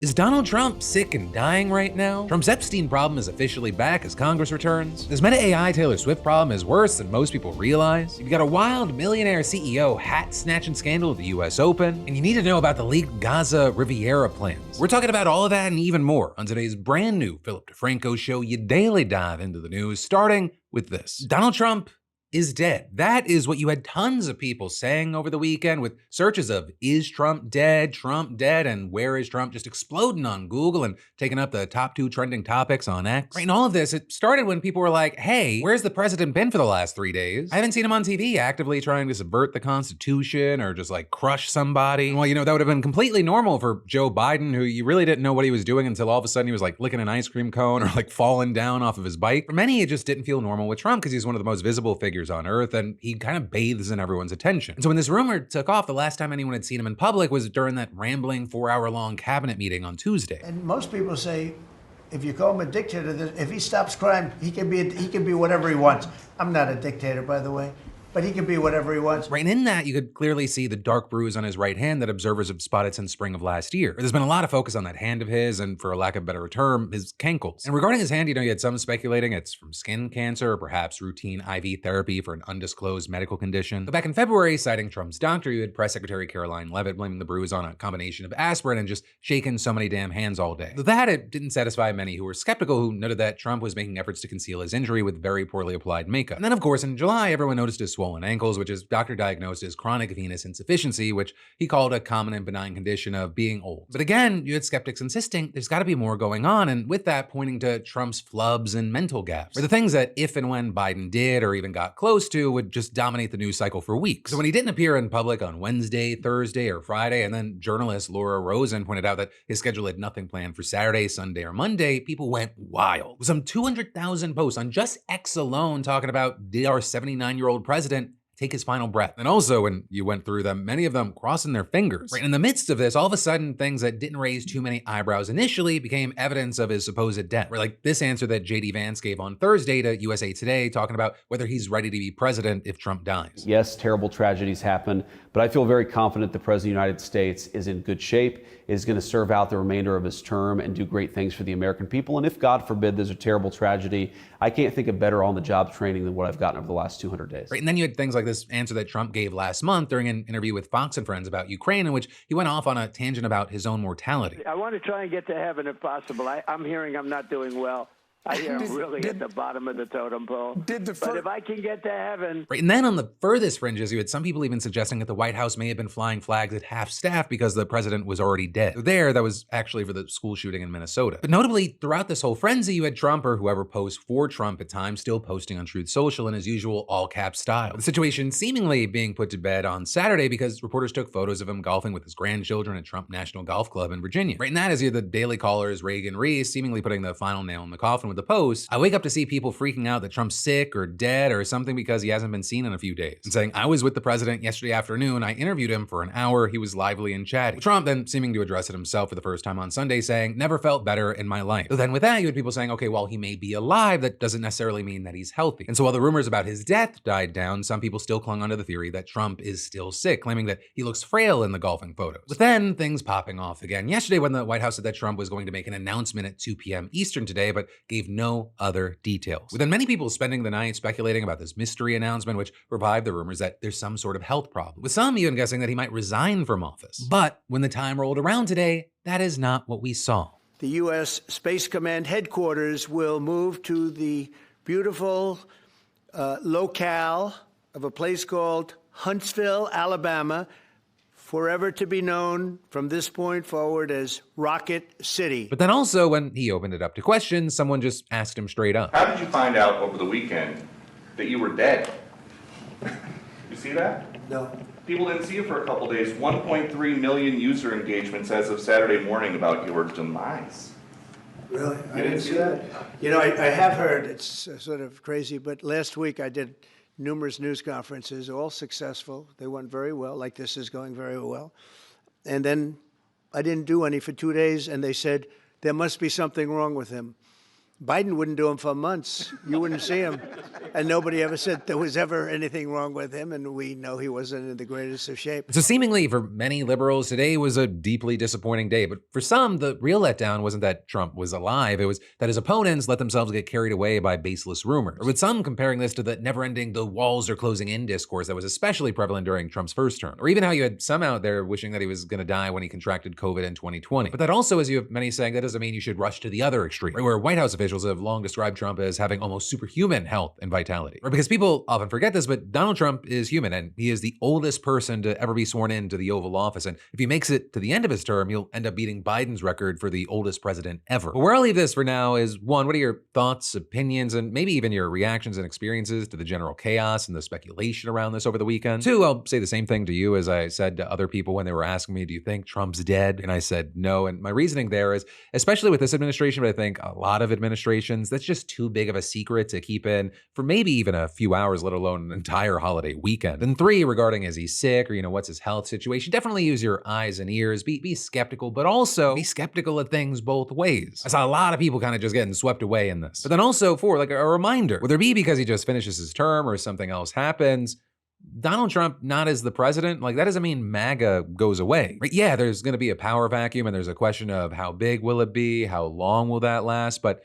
Is Donald Trump sick and dying right now? Trump's Epstein problem is officially back as Congress returns. His Meta AI Taylor Swift problem is worse than most people realize. You've got a wild millionaire CEO hat-snatching scandal at the US Open, and you need to know about the leaked Gaza Rivera plans. We're talking about all of that and even more on today's brand new Philip DeFranco show. You daily dive into the news, starting with this. Donald Trump is dead. That is what you had tons of people saying over the weekend, with searches of "is Trump dead?" And "where is Trump?" just exploding on Google and taking up the top 2 trending topics on X. Right, and all of this, it started when people were like, hey, where's the president been for the last 3 days? I haven't seen him on TV actively trying to subvert the Constitution or just like crush somebody. Well, that would have been completely normal for Joe Biden, who you really didn't know what he was doing until all of a sudden he was like licking an ice cream cone or like falling down off of his bike. For many, it just didn't feel normal with Trump because he's one of the most visible figures on earth, and he kind of bathes in everyone's attention. And so when this rumor took off, the last time anyone had seen him in public was during that rambling 4-hour-long cabinet meeting on Tuesday. And most people say, if you call him a dictator, if he stops crime, he can be whatever he wants. I'm not a dictator, by the way, but he can be whatever he wants. Right, and in that, you could clearly see the dark bruise on his right hand that observers have spotted since spring of last year. There's been a lot of focus on that hand of his, and for a lack of a better term, his cankles. And regarding his hand, you had some speculating it's from skin cancer or perhaps routine IV therapy for an undisclosed medical condition. But back in February, citing Trump's doctor, you had Press Secretary Caroline Leavitt blaming the bruise on a combination of aspirin and just shaking so many damn hands all day. But that, it didn't satisfy many who were skeptical, who noted that Trump was making efforts to conceal his injury with very poorly applied makeup. And then, of course, in July, everyone noticed his swollen ankles, which is doctor diagnosed as chronic venous insufficiency, which he called a common and benign condition of being old. But again, you had skeptics insisting there's got to be more going on, and with that pointing to Trump's flubs and mental gaps, or the things that if and when Biden did or even got close to would just dominate the news cycle for weeks. So when he didn't appear in public on Wednesday, Thursday, or Friday, and then journalist Laura Rosen pointed out that his schedule had nothing planned for Saturday, Sunday, or Monday, people went wild. With some 200,000 posts on just X alone talking about did our 79-year-old president take his final breath. And also, when you went through them, many of them crossing their fingers. Right in the midst of this, all of a sudden, things that didn't raise too many eyebrows initially became evidence of his supposed death. Right, like this answer that J.D. Vance gave on Thursday to USA Today, talking about whether he's ready to be president if Trump dies. Yes, terrible tragedies happen, but I feel very confident the President of the United States is in good shape, is going to serve out the remainder of his term and do great things for the American people. And if, God forbid, there's a terrible tragedy, I can't think of better on-the-job training than what I've gotten over the last 200 days. Right, and then you had things like this answer that Trump gave last month during an interview with Fox and Friends about Ukraine, in which he went off on a tangent about his own mortality. I want to try and get to heaven if possible. I'm hearing I'm not doing well. I am really at the bottom of the totem pole. But if I can get to heaven... Right, and then on the furthest fringes, you had some people even suggesting that the White House may have been flying flags at half staff because the president was already dead. That was actually for the school shooting in Minnesota. But notably, throughout this whole frenzy, you had Trump, or whoever posts for Trump at times, still posting on Truth Social in his usual all-cap style. The situation seemingly being put to bed on Saturday because reporters took photos of him golfing with his grandchildren at Trump National Golf Club in Virginia. Right, and that is, you had the Daily Caller's Reagan Reese seemingly putting the final nail in the coffin with the post, I wake up to see people freaking out that Trump's sick or dead or something because he hasn't been seen in a few days, and saying, I was with the president yesterday afternoon, I interviewed him for an hour, he was lively and chatty. Trump then seeming to address it himself for the first time on Sunday, saying, never felt better in my life. So then with that, you had people saying, okay, while he may be alive, that doesn't necessarily mean that he's healthy. And so while the rumors about his death died down, some people still clung onto the theory that Trump is still sick, claiming that he looks frail in the golfing photos. But then things popping off again yesterday when the White House said that Trump was going to make an announcement at 2 p.m. Eastern today, but gave no other details. With then many people spending the night speculating about this mystery announcement, which revived the rumors that there's some sort of health problem, with some even guessing that he might resign from office. But when the time rolled around today, that is not what we saw. The U.S. Space Command headquarters will move to the beautiful locale of a place called Huntsville, Alabama, forever to be known from this point forward as Rocket City. But then also, when he opened it up to questions, someone just asked him straight up, how did you find out over the weekend that you were dead? You see that? No. People didn't see you for a couple days. 1.3 million user engagements as of Saturday morning about your demise. Really? You didn't see that? I have heard, it's sort of crazy, but last week I did numerous news conferences, all successful. They went very well, like this is going very well. And then I didn't do any for 2 days, and they said, there must be something wrong with him. Biden wouldn't do them for months. You wouldn't see him. And nobody ever said there was ever anything wrong with him, and we know he wasn't in the greatest of shape. So seemingly for many liberals, today was a deeply disappointing day. But for some, the real letdown wasn't that Trump was alive. It was that his opponents let themselves get carried away by baseless rumors. Or with some comparing this to the never-ending "the walls are closing in" discourse that was especially prevalent during Trump's first term. Or even how you had some out there wishing that he was going to die when he contracted COVID in 2020. But that also, as you have many saying, that doesn't mean you should rush to the other extreme, where White House officials have long described Trump as having almost superhuman health and vitality. Or because people often forget this, but Donald Trump is human, and he is the oldest person to ever be sworn into the Oval Office. And if he makes it to the end of his term, he'll end up beating Biden's record for the oldest president ever. But where I'll leave this for now is, one, what are your thoughts, opinions, and maybe even your reactions and experiences to the general chaos and the speculation around this over the weekend? Two, I'll say the same thing to you as I said to other people when they were asking me, do you think Trump's dead? And I said no. And my reasoning there is, especially with this administration, but I think a lot of administrations, that's just too big of a secret to keep in for maybe even a few hours, let alone an entire holiday weekend. And three, regarding is he sick or, what's his health situation, definitely use your eyes and ears, be skeptical, but also be skeptical of things both ways. I saw a lot of people kind of just getting swept away in this. But then also for like a reminder, whether it be because he just finishes his term or something else happens, Donald Trump not as the president, like that doesn't mean MAGA goes away. Right? Yeah, there's going to be a power vacuum and there's a question of how big will it be? How long will that last? But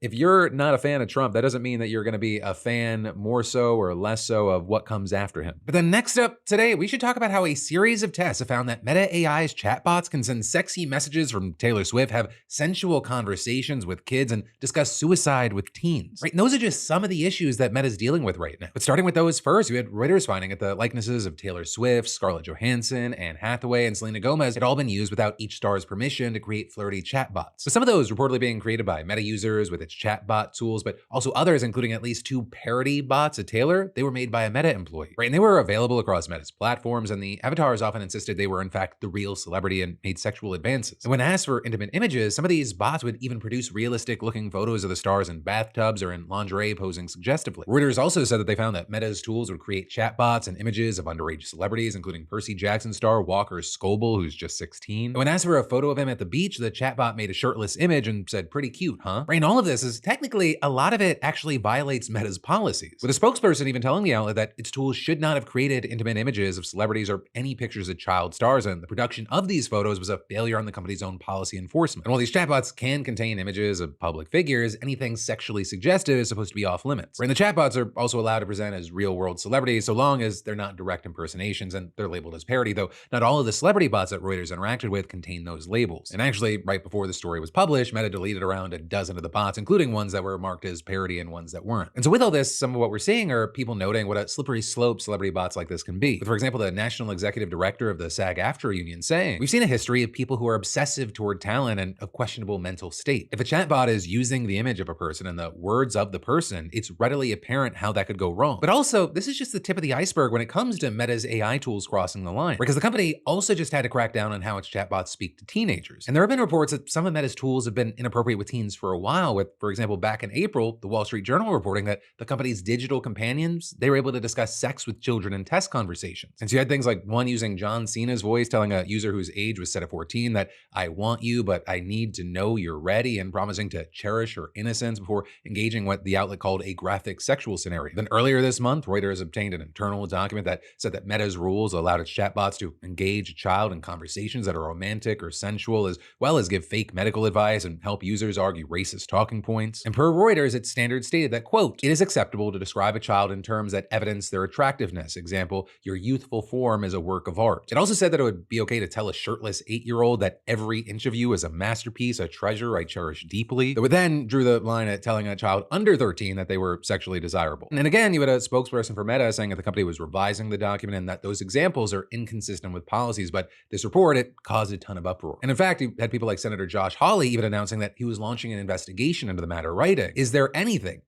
if you're not a fan of Trump, that doesn't mean that you're going to be a fan more so or less so of what comes after him. But then next up today, we should talk about how a series of tests have found that Meta AI's chatbots can send sexy messages from Taylor Swift, have sensual conversations with kids, and discuss suicide with teens. Right? And those are just some of the issues that Meta's dealing with right now. But starting with those first, we had Reuters finding that the likenesses of Taylor Swift, Scarlett Johansson, Anne Hathaway, and Selena Gomez had all been used without each star's permission to create flirty chatbots. So some of those reportedly being created by Meta users with its chatbot tools, but also others, including at least 2 parody bots of Taylor, they were made by a Meta employee. Right? And they were available across Meta's platforms, and the avatars often insisted they were in fact the real celebrity and made sexual advances. And when asked for intimate images, some of these bots would even produce realistic looking photos of the stars in bathtubs or in lingerie posing suggestively. Reuters also said that they found that Meta's tools would create chatbots and images of underage celebrities, including Percy Jackson star Walker Scobell, who's just 16. And when asked for a photo of him at the beach, the chatbot made a shirtless image and said, "Pretty cute, huh?" Right? And all of this is technically, a lot of it actually violates Meta's policies, with a spokesperson even telling the outlet that its tools should not have created intimate images of celebrities or any pictures of child stars, and the production of these photos was a failure on the company's own policy enforcement. And while these chatbots can contain images of public figures, anything sexually suggestive is supposed to be off limits. And the chatbots are also allowed to present as real-world celebrities so long as they're not direct impersonations and they're labeled as parody, though not all of the celebrity bots that Reuters interacted with contain those labels. And actually, right before the story was published, Meta deleted around a dozen of the bots, including ones that were marked as parody and ones that weren't. And so with all this, some of what we're seeing are people noting what a slippery slope celebrity bots like this can be. With, for example, the national executive director of the SAG-AFTRA union saying, "We've seen a history of people who are obsessive toward talent and of questionable mental state. If a chatbot is using the image of a person and the words of the person, it's readily apparent how that could go wrong." But also, this is just the tip of the iceberg when it comes to Meta's AI tools crossing the line, because the company also just had to crack down on how its chatbots speak to teenagers. And there have been reports that some of Meta's tools have been inappropriate with teens for a while, with, for example, back in April, the Wall Street Journal reporting that the company's digital companions, they were able to discuss sex with children in test conversations. And so you had things like one using John Cena's voice telling a user whose age was set at 14 that, "I want you, but I need to know you're ready," and promising to cherish her innocence before engaging what the outlet called a graphic sexual scenario. Then earlier this month, Reuters obtained an internal document that said that Meta's rules allowed its chatbots to engage a child in conversations that are romantic or sensual, as well as give fake medical advice and help users argue racist talking points. And per Reuters, its standards stated that, quote, "It is acceptable to describe a child in terms that evidence their attractiveness. Example, your youthful form is a work of art." It also said that it would be okay to tell a shirtless 8-year-old that every inch of you is a masterpiece, a treasure I cherish deeply. It would then drew the line at telling a child under 13 that they were sexually desirable. And again, you had a spokesperson for Meta saying that the company was revising the document and that those examples are inconsistent with policies, but this report, it caused a ton of uproar. And in fact, you had people like Senator Josh Hawley even announcing that he was launching an investigation into the matter, writing, "Is there anything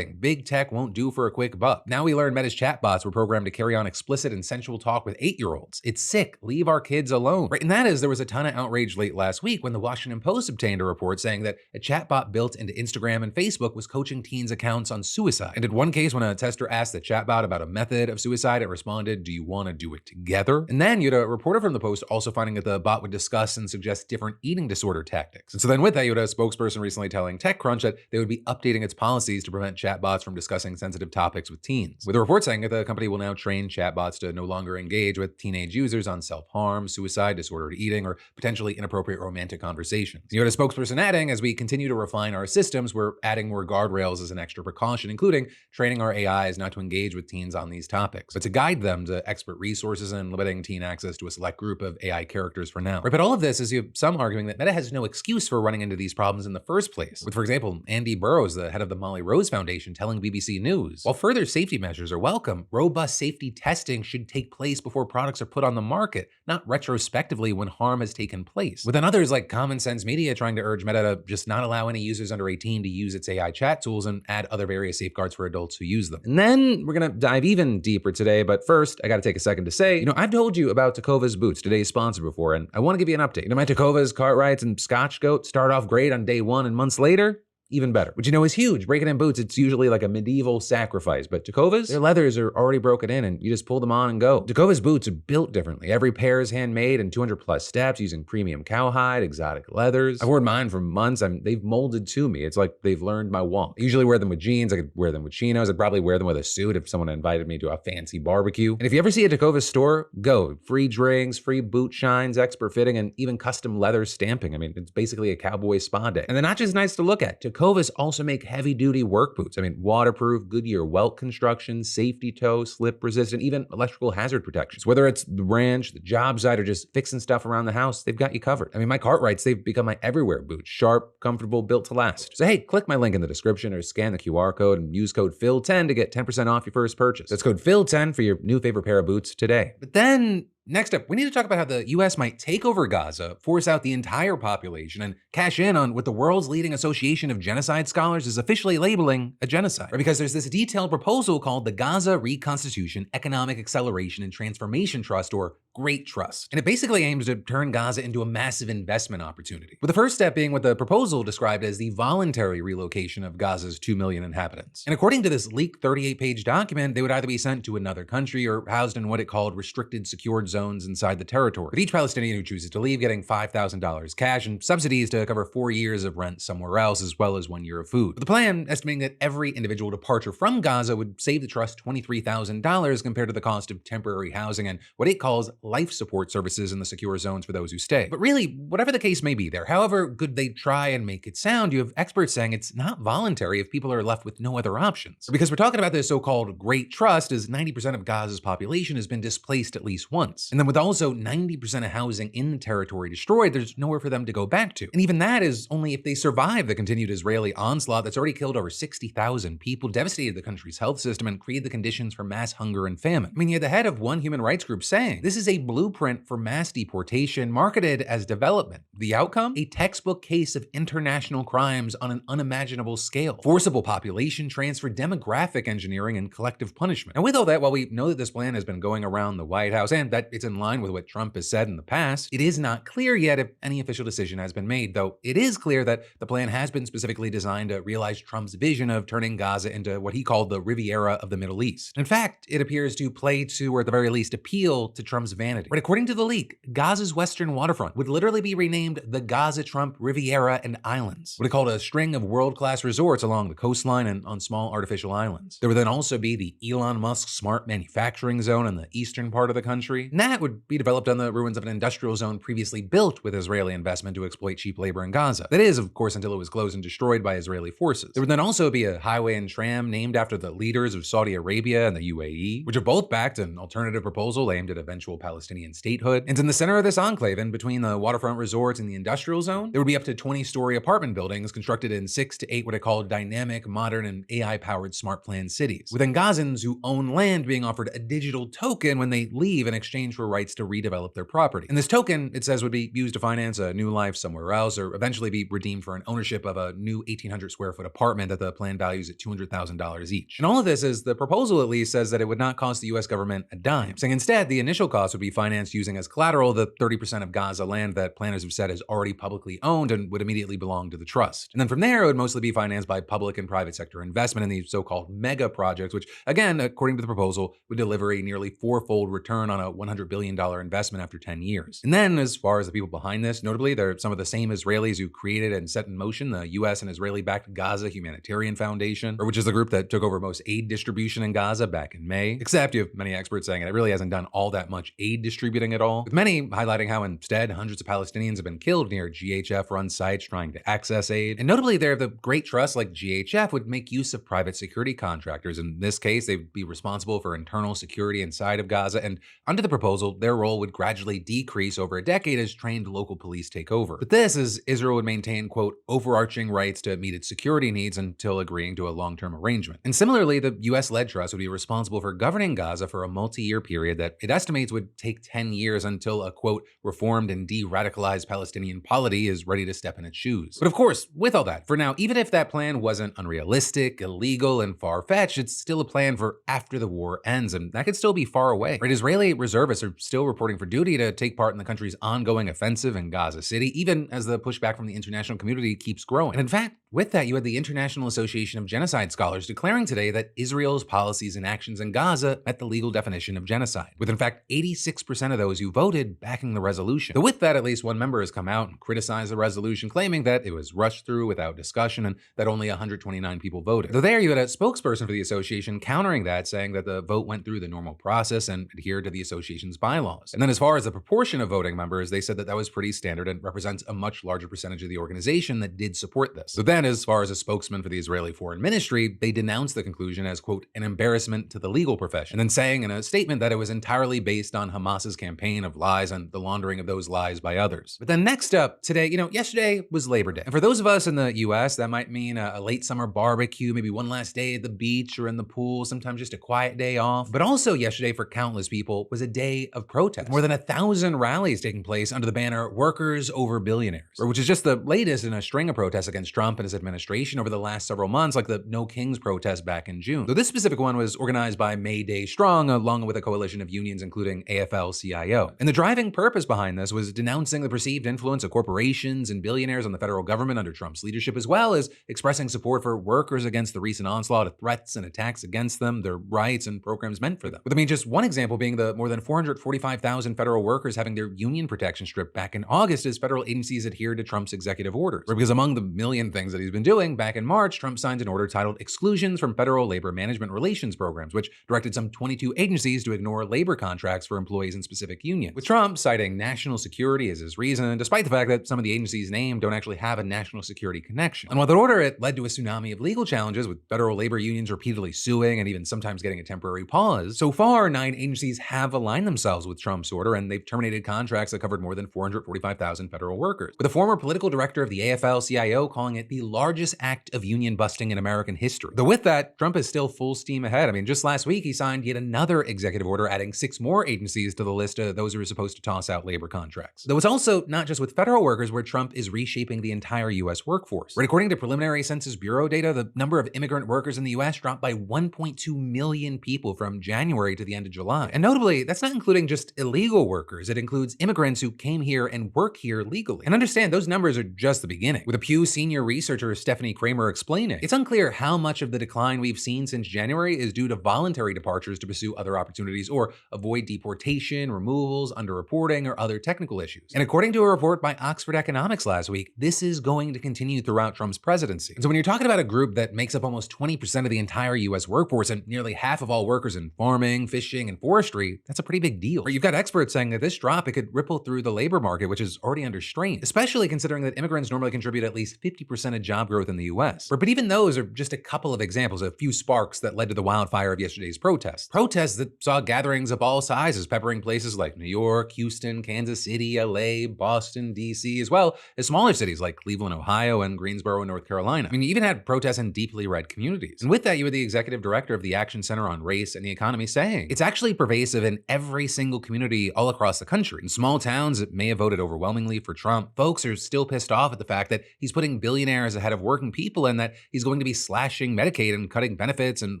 big tech won't do for a quick buck? Now we learn Meta's chatbots were programmed to carry on explicit and sensual talk with 8-year-olds. It's sick. Leave our kids alone." Right? And that is, there was a ton of outrage late last week when the Washington Post obtained a report saying that a chatbot built into Instagram and Facebook was coaching teens' accounts on suicide. And in one case, when a tester asked the chatbot about a method of suicide, it responded, "Do you want to do it together?" And then you had a reporter from the Post also finding that the bot would discuss and suggest different eating disorder tactics. And so then with that, you had a spokesperson recently telling TechCrunch TechCrunch that they would be updating its policies to prevent chatbots from discussing sensitive topics with teens. With a report saying that the company will now train chatbots to no longer engage with teenage users on self-harm, suicide, disordered eating, or potentially inappropriate romantic conversations. You had a spokesperson adding, as we continue to refine our systems, we're adding more guardrails as an extra precaution, including training our AIs not to engage with teens on these topics, but to guide them to expert resources and limiting teen access to a select group of AI characters for now. Right, but all of this is you have some arguing that Meta has no excuse for running into these problems in the first place, with, for example, Andy Burroughs, the head of the Molly Rose Foundation, telling BBC News, while further safety measures are welcome, robust safety testing should take place before products are put on the market, not retrospectively when harm has taken place. With then others like Common Sense Media trying to urge Meta to just not allow any users under 18 to use its AI chat tools and add other various safeguards for adults who use them. And then we're gonna dive even deeper today, but first, I gotta take a second to say, I've told you about Tecovas boots, today's sponsor, before, and I wanna give you an update. My Tecovas, Cartwrights, and Scotch Goat start off great on day one, and months later, even better, which is huge. Breaking in boots, it's usually like a medieval sacrifice, but Tecovas, their leathers are already broken in and you just pull them on and go. Tecovas boots are built differently. Every pair is handmade in 200 plus steps using premium cowhide, exotic leathers. I've worn mine for months. They've molded to me. It's like they've learned my walk. I usually wear them with jeans. I could wear them with chinos. I'd probably wear them with a suit if someone invited me to a fancy barbecue. And if you ever see a Tecovas store, go. Free drinks, free boot shines, expert fitting, and even custom leather stamping. It's basically a cowboy spa day. And they're not just nice to look at. Tecovas also make heavy-duty work boots. Waterproof, Goodyear welt construction, safety toe, slip resistant, even electrical hazard protections. Whether it's the ranch, the job site, or just fixing stuff around the house, they've got you covered. My Cartwrights, they've become my everywhere boots. Sharp, comfortable, built to last. So hey, click my link in the description or scan the QR code and use code PHIL10 to get 10% off your first purchase. That's code PHIL10 for your new favorite pair of boots today. But then, next up, we need to talk about how the US might take over Gaza, force out the entire population, and cash in on what the world's leading association of genocide scholars is officially labeling a genocide. Right? Because there's this detailed proposal called the Gaza Reconstitution, Economic Acceleration and Transformation Trust, or Great Trust. And it basically aims to turn Gaza into a massive investment opportunity, with the first step being what the proposal described as the voluntary relocation of Gaza's 2 million inhabitants. And according to this leaked 38-page document, they would either be sent to another country or housed in what it called restricted secured zones inside the territory, with each Palestinian who chooses to leave getting $5,000 cash and subsidies to cover 4 years of rent somewhere else, as well as 1 year of food. With the plan estimating that every individual departure from Gaza would save the trust $23,000 compared to the cost of temporary housing and what it calls life support services in the secure zones for those who stay. But really, whatever the case may be there, however good they try and make it sound, you have experts saying it's not voluntary if people are left with no other options. Because we're talking about this so-called Great Trust, as 90% of Gaza's population has been displaced at least once. And then with also 90% of housing in the territory destroyed, there's nowhere for them to go back to. And even that is only if they survive the continued Israeli onslaught that's already killed over 60,000 people, devastated the country's health system, and created the conditions for mass hunger and famine. You had the head of one human rights group saying, this is a blueprint for mass deportation marketed as development. The outcome? A textbook case of international crimes on an unimaginable scale. Forcible population transfer, demographic engineering, and collective punishment. And with all that, while we know that this plan has been going around the White House and that it's in line with what Trump has said in the past, it is not clear yet if any official decision has been made, though it is clear that the plan has been specifically designed to realize Trump's vision of turning Gaza into what he called the Riviera of the Middle East. In fact, it appears to play to, or at the very least appeal to, Trump's vanity. Right, according to the leak, Gaza's western waterfront would literally be renamed the Gaza-Trump Riviera and Islands, what it called a string of world-class resorts along the coastline and on small artificial islands. There would then also be the Elon Musk smart manufacturing zone in the eastern part of the country, and that would be developed on the ruins of an industrial zone previously built with Israeli investment to exploit cheap labor in Gaza. That is, of course, until it was closed and destroyed by Israeli forces. There would then also be a highway and tram named after the leaders of Saudi Arabia and the UAE, which have both backed an alternative proposal aimed at eventual Palestinian statehood. And in the center of this enclave, in between the waterfront resorts and the industrial zone, there would be up to 20-story apartment buildings constructed in 6 to 8 what are called dynamic, modern, and AI-powered smart plan cities, with Gazans who own land being offered a digital token when they leave in exchange for rights to redevelop their property. And this token, it says, would be used to finance a new life somewhere else, or eventually be redeemed for an ownership of a new 1,800 square foot apartment that the plan values at $200,000 each. And all of this is, the proposal at least says that it would not cost the US government a dime, saying instead the initial cost would would be financed using as collateral the 30% of Gaza land that planners have said is already publicly owned and would immediately belong to the trust. And then from there, it would mostly be financed by public and private sector investment in these so-called mega projects, which, again, according to the proposal, would deliver a nearly fourfold return on a $100 billion investment after 10 years. And then, as far as the people behind this, notably, they're some of the same Israelis who created and set in motion the U.S. and Israeli-backed Gaza Humanitarian Foundation, or which is the group that took over most aid distribution in Gaza back in May. Except you have many experts saying it really hasn't done all that much aid distributing at all, with many highlighting how instead hundreds of Palestinians have been killed near GHF-run sites trying to access aid. And notably, there the great trusts like GHF would make use of private security contractors. In this case, they'd be responsible for internal security inside of Gaza, and under the proposal, their role would gradually decrease over a decade as trained local police take over. But this is Israel would maintain, quote, overarching rights to meet its security needs until agreeing to a long-term arrangement. And similarly, the US-led trust would be responsible for governing Gaza for a multi-year period that it estimates would take 10 years until a, quote, reformed and de-radicalized Palestinian polity is ready to step in its shoes. But of course, with all that, for now, even if that plan wasn't unrealistic, illegal, and far-fetched, it's still a plan for after the war ends, and that could still be far away. Right, Israeli reservists are still reporting for duty to take part in the country's ongoing offensive in Gaza City, even as the pushback from the international community keeps growing. And in fact, with that, you had the International Association of Genocide Scholars declaring today that Israel's policies and actions in Gaza met the legal definition of genocide, with in fact 86% of those who voted backing the resolution. Though with that, at least one member has come out and criticized the resolution, claiming that it was rushed through without discussion and that only 129 people voted. Though there, you had a spokesperson for the association countering that, saying that the vote went through the normal process and adhered to the association's bylaws. And then as far as the proportion of voting members, they said that that was pretty standard and represents a much larger percentage of the organization that did support this. So then, as far as a spokesman for the Israeli Foreign Ministry, they denounced the conclusion as, quote, an embarrassment to the legal profession, and then saying in a statement that it was entirely based on Hamas's campaign of lies and the laundering of those lies by others. But then next up, today, yesterday was Labor Day. And for those of us in the US, that might mean a late summer barbecue, maybe one last day at the beach or in the pool, sometimes just a quiet day off. But also yesterday for countless people was a day of protest, with more than 1,000 rallies taking place under the banner Workers Over Billionaires, which is just the latest in a string of protests against Trump and his administration over the last several months, like the No Kings protest back in June. Though this specific one was organized by May Day Strong, along with a coalition of unions including AFL-CIO. And the driving purpose behind this was denouncing the perceived influence of corporations and billionaires on the federal government under Trump's leadership, as well as expressing support for workers against the recent onslaught of threats and attacks against them, their rights, and programs meant for them. With just one example being the more than 445,000 federal workers having their union protection stripped back in August as federal agencies adhered to Trump's executive orders. Because among the million things that he's been doing, back in March, Trump signed an order titled Exclusions from Federal Labor Management Relations Programs, which directed some 22 agencies to ignore labor contracts for employees in specific unions, with Trump citing national security as his reason, despite the fact that some of the agencies named don't actually have a national security connection. And with that order, it led to a tsunami of legal challenges, with federal labor unions repeatedly suing and even sometimes getting a temporary pause. So far, 9 agencies have aligned themselves with Trump's order, and they've terminated contracts that covered more than 445,000 federal workers, with a former political director of the AFL-CIO calling it the largest act of union busting in American history. Though with that, Trump is still full steam ahead. Just last week, he signed yet another executive order adding 6 more agencies to the list of those who are supposed to toss out labor contracts. Though it's also not just with federal workers where Trump is reshaping the entire U.S. workforce. Right, according to preliminary Census Bureau data, the number of immigrant workers in the U.S. dropped by 1.2 million people from January to the end of July. And notably, that's not including just illegal workers. It includes immigrants who came here and work here legally. And understand, those numbers are just the beginning. With a Pew senior researcher Stephanie Kramer explaining, it's unclear how much of the decline we've seen since January is due to voluntary departures to pursue other opportunities or avoid deportation, removals, underreporting, or other technical issues. And according to a report by Oxford Economics last week, this is going to continue throughout Trump's presidency. And so when you're talking about a group that makes up almost 20% of the entire US workforce and nearly half of all workers in farming, fishing, and forestry, that's a pretty big deal. Or you've got experts saying that this drop, it could ripple through the labor market, which is already under strain, especially considering that immigrants normally contribute at least 50% of job growth in the US. But even those are just a couple of examples, a few sparks that led to the wildfire of yesterday's protests. Protests that saw gatherings of all sizes peppering places like New York, Houston, Kansas City, LA, Boston, DC, as well as smaller cities like Cleveland, Ohio, and Greensboro, North Carolina. You even had protests in deeply red communities. And with that, you had the executive director of the Action Center on Race and the Economy saying, it's actually pervasive in every single community all across the country. In small towns that may have voted overwhelmingly for Trump, folks are still pissed off at the fact that he's putting billionaires ahead of working people, and that he's going to be slashing Medicaid and cutting benefits and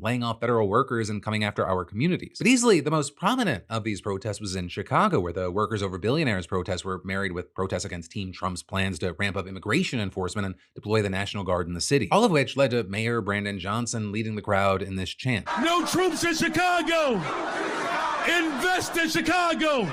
laying off federal workers and coming after our communities. But easily the most prominent of these protests was in Chicago, where the workers over Billionaires protests were married with protests against Team Trump's plans to ramp up immigration enforcement and deploy the National Guard in the city. All of which led to Mayor Brandon Johnson leading the crowd in this chant. No troops in Chicago! Invest in Chicago!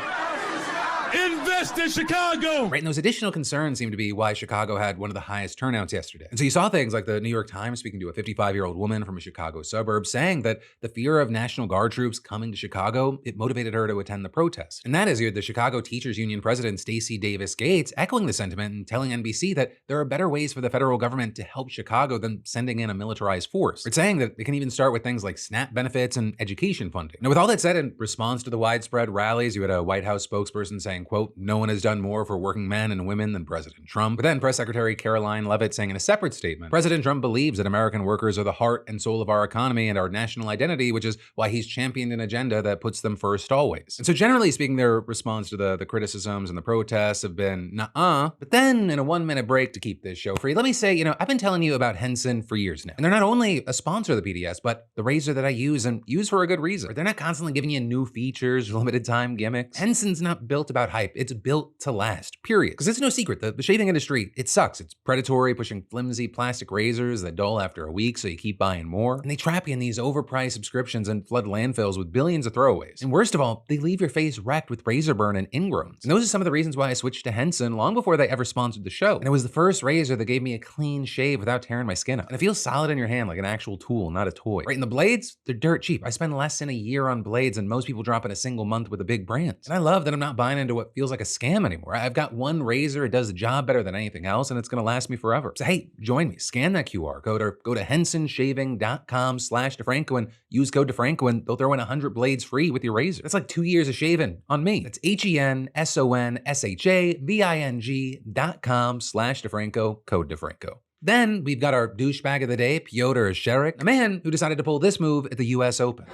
Invest in Chicago! Right, and those additional concerns seem to be why Chicago had one of the highest turnouts yesterday. And so you saw things like the New York Times speaking to a 55-year-old woman from a Chicago suburb saying that the fear of National Guard troops coming to Chicago, it motivated her to attend the protest. And that is the Chicago Teachers Union president Stacey Davis Gates echoing the sentiment and telling NBC that there are better ways for the federal government to help Chicago than sending in a militarized force. It's saying that it can even start with things like SNAP benefits and education funding. Now, with all that said, in response to the widespread rallies, you had a White House spokesperson saying, quote, "No one has done more for working men and women than President Trump." But then Press Secretary Caroline Leavitt saying in a separate statement, President Trump believes that American workers are the heart and soul of our economy and our national identity, which is why he's championed an agenda that puts them first always. And so generally speaking, their response to the criticisms and the protests have been, nuh-uh. But then in a 1-minute break to keep this show free, let me say, I've been telling you about Henson for years now. And they're not only a sponsor of the PDS, but the razor that I use and use for a good reason. They're not constantly giving you new features or limited time gimmicks. Henson's not built about hype. It's built to last, period. Because it's no secret, the shaving industry, it sucks. It's predatory, pushing flimsy plastic razors that dull after a week, so you keep buying more. And they trap you in these overpriced subscriptions and flood landfills with billions of throwaways. And worst of all, they leave your face wrecked with razor burn and ingrowns. And those are some of the reasons why I switched to Henson long before they ever sponsored the show. And it was the first razor that gave me a clean shave without tearing my skin up. And it feels solid in your hand like an actual tool, not a toy. Right, and the blades, they're dirt cheap. I spend less than a year on blades and most people drop in a single month with the big brands. And I love that I'm not buying into what feels like a scam anymore. I've got one razor, it does the job better than anything else, and it's gonna last me forever. So hey, join me, scan that QR code or go to hensonshaving.com/DeFranco and use code DeFranco and they'll throw in 100 blades free with your razor. That's like 2 years of shaving on me. That's HENSONSHAVING.com/DeFranco, code DeFranco. Then we've got our douchebag of the day, Piotr Sherrick, a man who decided to pull this move at the US Open.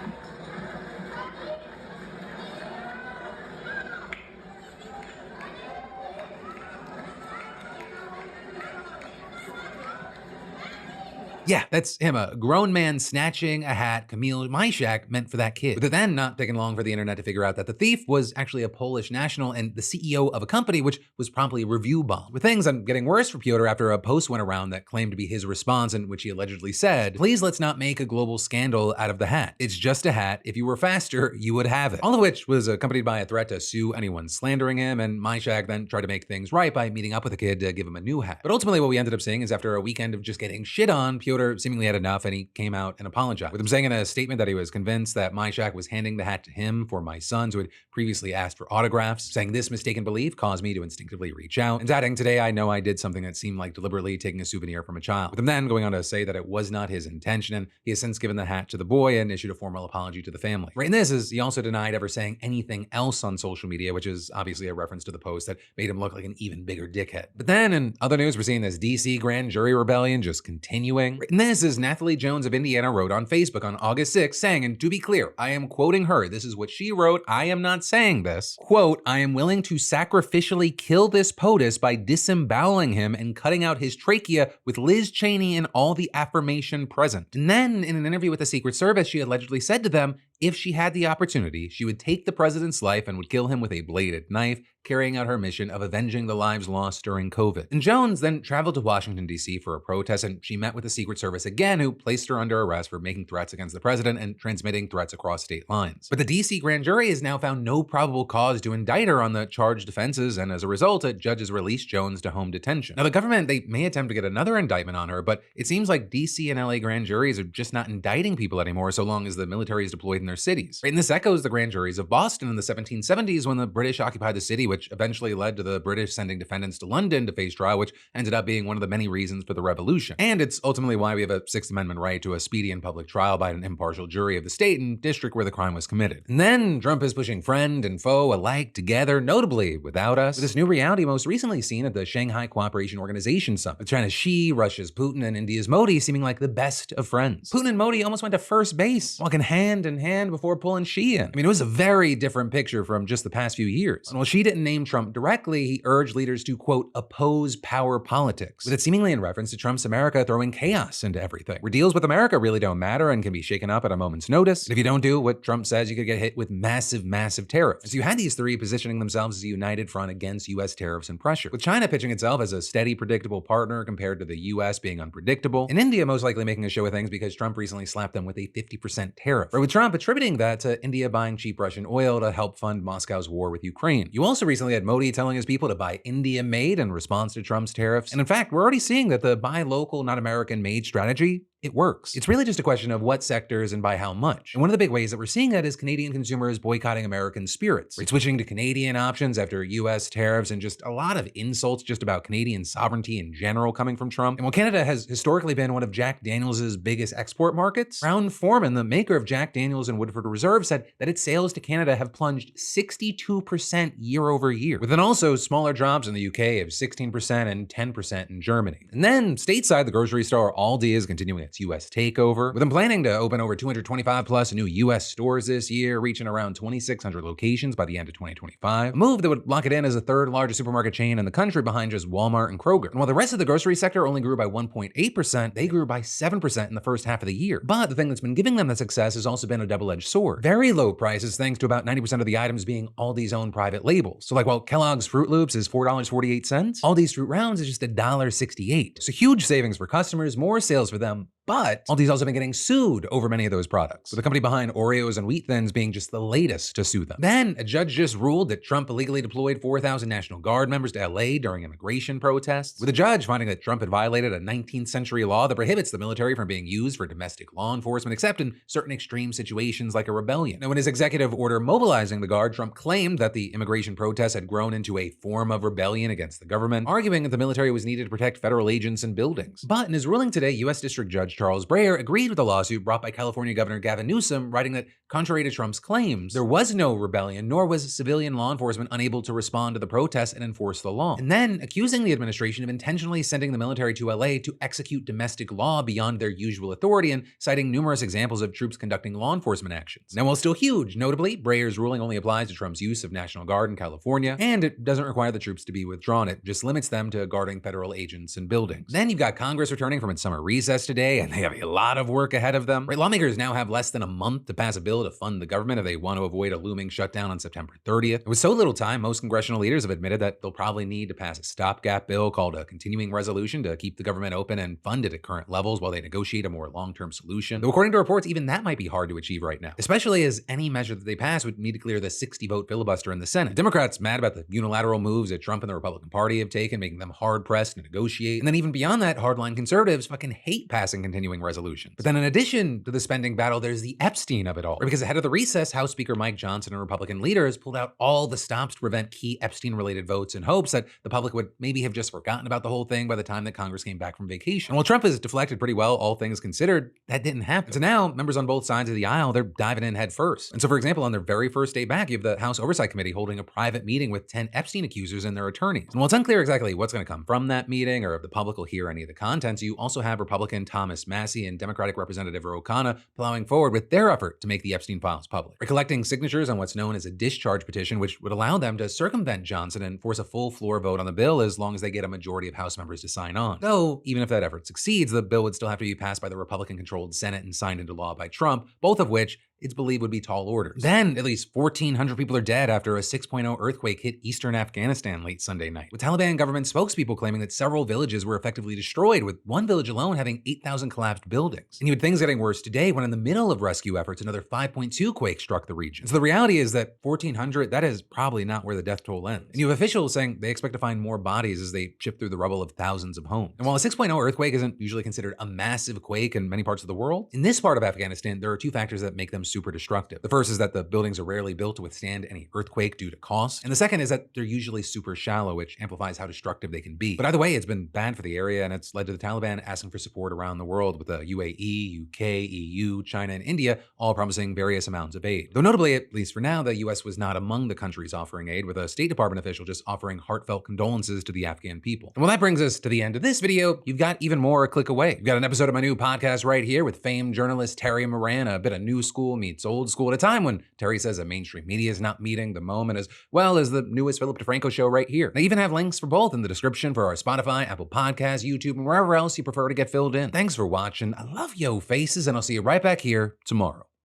Yeah, that's him, a grown man snatching a hat Camille Myshak meant for that kid. But then not taking long for the internet to figure out that the thief was actually a Polish national and the CEO of a company which was promptly review bombed. With things getting worse for Piotr after a post went around that claimed to be his response in which he allegedly said, "Please let's not make a global scandal out of the hat. It's just a hat. If you were faster, you would have it." All of which was accompanied by a threat to sue anyone slandering him, and Myshak then tried to make things right by meeting up with the kid to give him a new hat. But ultimately what we ended up seeing is after a weekend of just getting shit on, Piotr seemingly had enough and he came out and apologized, with him saying in a statement that he was convinced that Myshak was handing the hat to him for my sons who had previously asked for autographs, saying this mistaken belief caused me to instinctively reach out, and adding, "Today I know I did something that seemed like deliberately taking a souvenir from a child," with him then going on to say that it was not his intention, and he has since given the hat to the boy and issued a formal apology to the family. Right in this is he also denied ever saying anything else on social media, which is obviously a reference to the post that made him look like an even bigger dickhead. But then in other news, we're seeing this DC grand jury rebellion just continuing. Right in this is Nathalie Jones of Indiana wrote on Facebook on August 6th saying, and to be clear, I am quoting her, this is what she wrote, I am not saying this, quote, "I am willing to sacrificially kill this POTUS by disemboweling him and cutting out his trachea with Liz Cheney and all the affirmation present." And then in an interview with the Secret Service, she allegedly said to them, if she had the opportunity, she would take the president's life and would kill him with a bladed knife, carrying out her mission of avenging the lives lost during COVID. And Jones then traveled to Washington, D.C. for a protest, and she met with the Secret Service again, who placed her under arrest for making threats against the president and transmitting threats across state lines. But the D.C. grand jury has now found no probable cause to indict her on the charged offenses, and as a result, a judge has released Jones to home detention. Now, the government, they may attempt to get another indictment on her, but it seems like D.C. and L.A. grand juries are just not indicting people anymore so long as the military is deployed in their cities. Right, and this echoes the grand juries of Boston in the 1770s when the British occupied the city, which eventually led to the British sending defendants to London to face trial, which ended up being one of the many reasons for the revolution. And it's ultimately why we have a Sixth Amendment right to a speedy and public trial by an impartial jury of the state and district where the crime was committed. And then Trump is pushing friend and foe alike together, notably without us, with this new reality most recently seen at the Shanghai Cooperation Organization Summit, with China's Xi, Russia's Putin, and India's Modi seeming like the best of friends. Putin and Modi almost went to first base, walking hand in hand hand before pulling Xi in. I mean, it was a very different picture from just the past few years. And while Xi didn't name Trump directly, he urged leaders to, quote, oppose power politics, with it seemingly in reference to Trump's America throwing chaos into everything, where deals with America really don't matter and can be shaken up at a moment's notice. And if you don't do what Trump says, you could get hit with massive, massive tariffs. And so you had these three positioning themselves as a united front against U.S. tariffs and pressure, with China pitching itself as a steady, predictable partner compared to the U.S. being unpredictable, and India most likely making a show of things because Trump recently slapped them with a 50% tariff, or with Trump attributing that to India buying cheap Russian oil to help fund Moscow's war with Ukraine. You also recently had Modi telling his people to buy India-made in response to Trump's tariffs, and in fact, we're already seeing that the buy local, not American-made strategy, it works. It's really just a question of what sectors and by how much. And one of the big ways that we're seeing that is Canadian consumers boycotting American spirits, right? Switching to Canadian options after US tariffs and just a lot of insults just about Canadian sovereignty in general coming from Trump. And while Canada has historically been one of Jack Daniels' biggest export markets, Brown-Forman, the maker of Jack Daniels and Woodford Reserve, said that its sales to Canada have plunged 62% year over year, with then also smaller drops in the UK of 16% and 10% in Germany. And then stateside, the grocery store Aldi is continuing its U.S. takeover, with them planning to open over 225 plus new U.S. stores this year, reaching around 2,600 locations by the end of 2025. A move that would lock it in as the third largest supermarket chain in the country behind just Walmart and Kroger. And while the rest of the grocery sector only grew by 1.8%, they grew by 7% in the first half of the year. But the thing that's been giving them the success has also been a double-edged sword. Very low prices thanks to about 90% of the items being Aldi's own private labels. So like while Kellogg's Fruit Loops is $4.48, Aldi's Fruit Rounds is just $1.68. So huge savings for customers, more sales for them. But Aldi's also been getting sued over many of those products, with the company behind Oreos and Wheat Thins being just the latest to sue them. Then, a judge just ruled that Trump illegally deployed 4,000 National Guard members to LA during immigration protests, with a judge finding that Trump had violated a 19th century law that prohibits the military from being used for domestic law enforcement, except in certain extreme situations like a rebellion. Now, in his executive order mobilizing the Guard, Trump claimed that the immigration protests had grown into a form of rebellion against the government, arguing that the military was needed to protect federal agents and buildings. But in his ruling today, U.S. District Judge Charles Breyer agreed with the lawsuit brought by California Governor Gavin Newsom, writing that, contrary to Trump's claims, there was no rebellion, nor was civilian law enforcement unable to respond to the protests and enforce the law. And then accusing the administration of intentionally sending the military to LA to execute domestic law beyond their usual authority, and citing numerous examples of troops conducting law enforcement actions. Now, while still huge, notably, Breyer's ruling only applies to Trump's use of National Guard in California, and it doesn't require the troops to be withdrawn. It just limits them to guarding federal agents and buildings. Then you've got Congress returning from its summer recess today, and they have a lot of work ahead of them. Right, lawmakers now have less than a month to pass a bill to fund the government if they want to avoid a looming shutdown on September 30th. With so little time, most congressional leaders have admitted that they'll probably need to pass a stopgap bill called a continuing resolution to keep the government open and funded at current levels while they negotiate a more long-term solution. Though according to reports, even that might be hard to achieve right now, especially as any measure that they pass would need to clear the 60-vote filibuster in the Senate. Democrats mad about the unilateral moves that Trump and the Republican Party have taken, making them hard-pressed to negotiate. And then even beyond that, hardline conservatives fucking hate passing continuing resolutions. But then in addition to the spending battle, there's the Epstein of it all. Because ahead of the recess, House Speaker Mike Johnson and Republican leaders pulled out all the stops to prevent key Epstein-related votes in hopes that the public would maybe have just forgotten about the whole thing by the time that Congress came back from vacation. And while Trump has deflected pretty well, all things considered, that didn't happen. So now, members on both sides of the aisle, they're diving in head first. And so, for example, on their very first day back, you have the House Oversight Committee holding a private meeting with 10 Epstein accusers and their attorneys. And while it's unclear exactly what's going to come from that meeting or if the public will hear any of the contents, you also have Republican Thomas Massie and Democratic Representative Ro Khanna plowing forward with their effort to make the Epstein files public. They're collecting signatures on what's known as a discharge petition, which would allow them to circumvent Johnson and force a full floor vote on the bill as long as they get a majority of House members to sign on. Though, even if that effort succeeds, the bill would still have to be passed by the Republican-controlled Senate and signed into law by Trump, both of which it's believed would be tall orders. Then, at least 1,400 people are dead after a 6.0 earthquake hit eastern Afghanistan late Sunday night, with Taliban government spokespeople claiming that several villages were effectively destroyed, with one village alone having 8,000 collapsed buildings. And you had things getting worse today when in the middle of rescue efforts, another 5.2 quake struck the region. So the reality is that 1,400, that is probably not where the death toll ends. And you have officials saying they expect to find more bodies as they chip through the rubble of thousands of homes. And while a 6.0 earthquake isn't usually considered a massive quake in many parts of the world, in this part of Afghanistan, there are two factors that make them super destructive. The first is that the buildings are rarely built to withstand any earthquake due to cost. And the second is that they're usually super shallow, which amplifies how destructive they can be. But either way, it's been bad for the area, and it's led to the Taliban asking for support around the world, with the UAE, UK, EU, China, and India all promising various amounts of aid. Though notably, at least for now, the US was not among the countries offering aid, with a State Department official just offering heartfelt condolences to the Afghan people. And well, that brings us to the end of this video. You've got even more a click away. You've got an episode of my new podcast right here with famed journalist Terry Moran, a bit of new school meets old school at a time when Terry says that mainstream media is not meeting the moment, as well as the newest Philip DeFranco show right here. They even have links for both in the description for our Spotify, Apple Podcasts, YouTube, and wherever else you prefer to get filled in. Thanks for watching. I love yo faces, and I'll see you right back here tomorrow.